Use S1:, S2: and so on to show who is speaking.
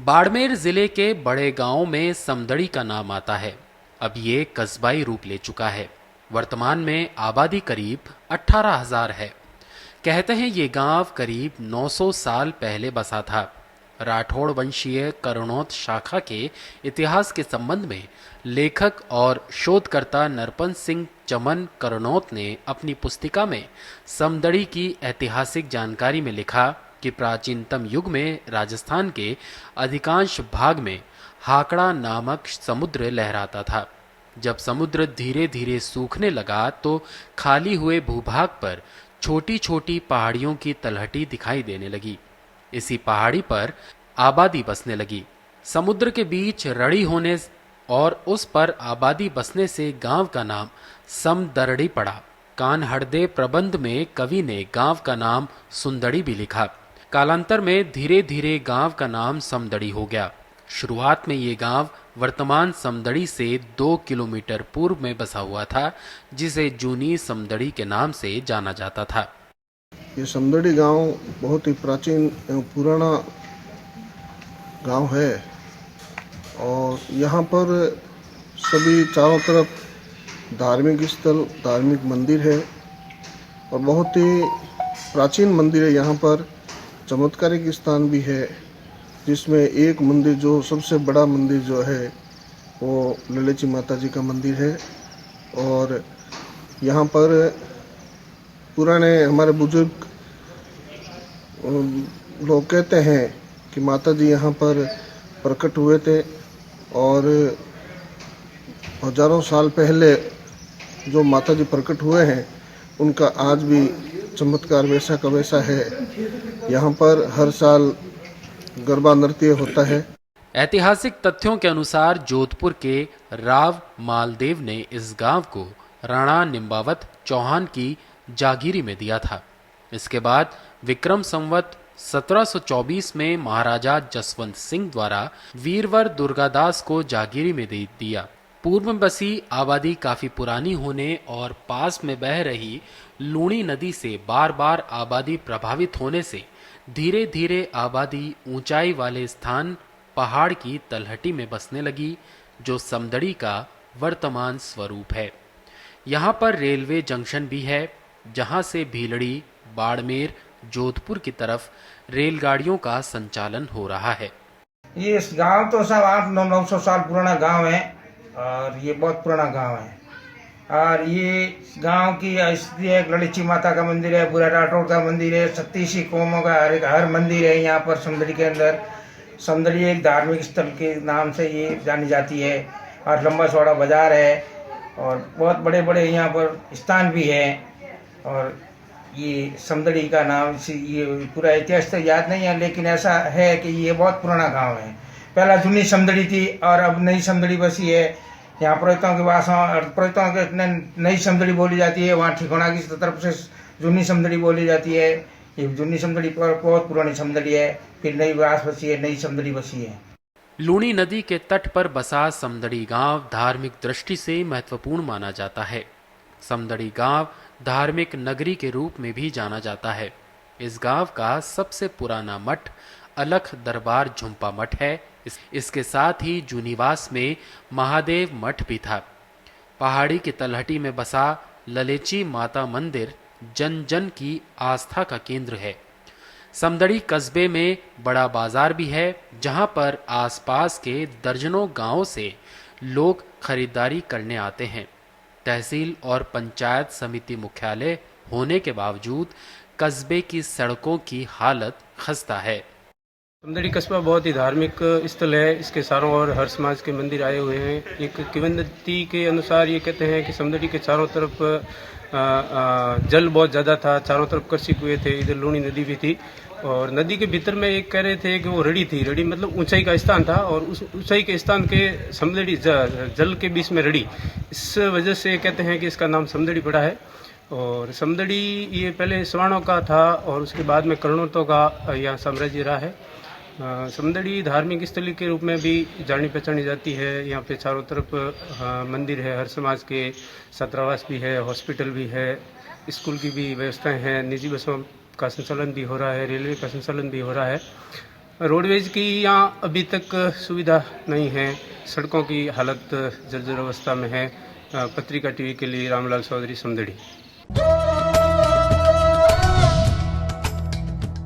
S1: बाड़मेर जिले के बड़े गांव में समदड़ी का नाम आता है। अब ये कस्बाई रूप ले चुका है। वर्तमान में आबादी करीब 18,000 है। कहते हैं ये गांव करीब 900 साल पहले बसा था। राठौड़ वंशीय करणौत शाखा के इतिहास के संबंध में लेखक और शोधकर्ता नरपन सिंह चमन करणौत ने अपनी पुस्तिका में समदड़ी की ऐतिहासिक जानकारी में लिखा कि प्राचीनतम युग में राजस्थान के अधिकांश भाग में हाकड़ा नामक समुद्र लहराता था। जब समुद्र धीरे धीरे सूखने लगा तो खाली हुए भूभाग पर छोटी छोटी पहाड़ियों की तलहटी दिखाई देने लगी। इसी पहाड़ी पर आबादी बसने लगी। समुद्र के बीच रड़ी होने और उस पर आबादी बसने से गांव का नाम समदरड़ी पड़ा। कानहड़दे प्रबंध में कवि ने गांव का नाम सुंदड़ी भी लिखा। कालांतर में धीरे धीरे गांव का नाम समदड़ी हो गया। शुरुआत में ये गांव वर्तमान समदड़ी से 2 किलोमीटर पूर्व में बसा हुआ था, जिसे जूनी समदड़ी के नाम से जाना जाता था।
S2: ये समदड़ी गांव बहुत ही प्राचीन एवं पुराना गांव है और यहाँ पर सभी चारों तरफ धार्मिक स्थल, धार्मिक मंदिर है और बहुत ही प्राचीन मंदिर है। यहाँ पर चमत्कारिक स्थान भी है, जिसमें एक मंदिर जो सबसे बड़ा मंदिर जो है वो ललेची माता जी का मंदिर है। और यहाँ पर पुराने हमारे बुजुर्ग लोग कहते हैं कि माता जी यहाँ पर प्रकट हुए थे और हजारों साल पहले जो माता जी प्रकट हुए हैं उनका आज भी चमत्कार वैसा का वैसा है। यहाँ पर हर साल गरबा नृत्य होता है।
S1: ऐतिहासिक तथ्यों के अनुसार जोधपुर के राव मालदेव ने इस गांव को राणा निम्बावत चौहान की जागीरी में दिया था। इसके बाद विक्रम संवत 1724 में महाराजा जसवंत सिंह द्वारा वीरवर दुर्गादास को जागीरी में दे दिया। पूर्व में बसी आबादी काफी पुरानी होने और पास में बह रही लूणी नदी से बार बार आबादी प्रभावित होने से धीरे धीरे आबादी ऊंचाई वाले स्थान पहाड़ की तलहटी में बसने लगी, जो समदड़ी का वर्तमान स्वरूप है। यहाँ पर रेलवे जंक्शन भी है, जहाँ से भीलड़ी, बाड़मेर, जोधपुर की तरफ रेलगाड़ियों का संचालन हो रहा है।
S3: ये गांव तो सब 800-900 साल पुराना गांव है और ये बहुत पुराना गांव है। और ये गांव की स्थिति है, ललिची माता का मंदिर है, बुरा राठौड़ का मंदिर है, 36 कौमों का हर मंदिर है यहाँ पर समदड़ी के अंदर। समदड़ी एक धार्मिक स्थल के नाम से ये जानी जाती है और लंबा चौड़ा बाजार है और बहुत बड़े बड़े यहाँ पर स्थान भी है। और ये समदड़ी का नाम ये पूरा इतिहास तो याद नहीं है, लेकिन ऐसा है कि ये बहुत पुराना गांव है। पहला जूनी समदड़ी थी और अब नई समदड़ी बसी है। यहाँ पुरोहितों के वास पुरोहितों के नई समदड़ी बोली जाती है, वहाँ ठिकाना की तरफ से जूनी समदड़ी बोली जाती है। ये जूनी समदड़ी पर बहुत पुरानी समदड़ी है, फिर नई वास बसी है, नई समदड़ी बसी है।
S1: लूणी नदी के तट पर बसा समदड़ी गांव धार्मिक दृष्टि से महत्वपूर्ण माना जाता है। समदड़ी गांव धार्मिक नगरी के रूप में भी जाना जाता है। इस गांव का सबसे पुराना मठ अलख दरबार झुम्पा मठ है। इसके साथ ही जूनीवास में महादेव मठ भी था। पहाड़ी की तलहटी में बसा ललेची माता मंदिर जन जन की आस्था का केंद्र है। समदड़ी कस्बे में बड़ा बाजार भी है, जहां पर आसपास के दर्जनों गांवों से लोग खरीदारी करने आते हैं। तहसील और पंचायत समिति मुख्यालय होने के बावजूद कस्बे की सड़कों की हालत खस्ता है।
S4: समदड़ी कस्बा बहुत ही धार्मिक स्थल है। इसके चारों ओर हर समाज के मंदिर आए हुए हैं। एक किंवदंती के अनुसार ये कहते हैं कि समदड़ी के चारों तरफ जल बहुत ज़्यादा था, चारों तरफ कृषि कुएं थे, इधर लूणी नदी भी थी और नदी के भीतर में एक कह रहे थे कि वो रड़ी थी। रड़ी मतलब ऊंचाई का स्थान था और उस ऊंचाई के स्थान के समदड़ी जल के बीच में रड़ी, इस वजह से कहते हैं कि इसका नाम समदड़ी पड़ा है। और समदड़ी ये पहले सवाणों का था और उसके बाद में करणौतों का यहाँ साम्राज्य रहा है। समदड़ी धार्मिक स्थल के रूप में भी जानी पहचानी जाती है। यहाँ पे चारों तरफ मंदिर है, हर समाज के छात्रावास भी है, हॉस्पिटल भी है, स्कूल की भी व्यवस्थाएं हैं, निजी बसों का संचालन भी हो रहा है, रेलवे का संचालन भी हो रहा है। रोडवेज की यहाँ अभी तक सुविधा नहीं है, सड़कों की हालत जर्जर अवस्था में है। पत्रिका टीवी के लिए रामलाल चौधरी, समदड़ी।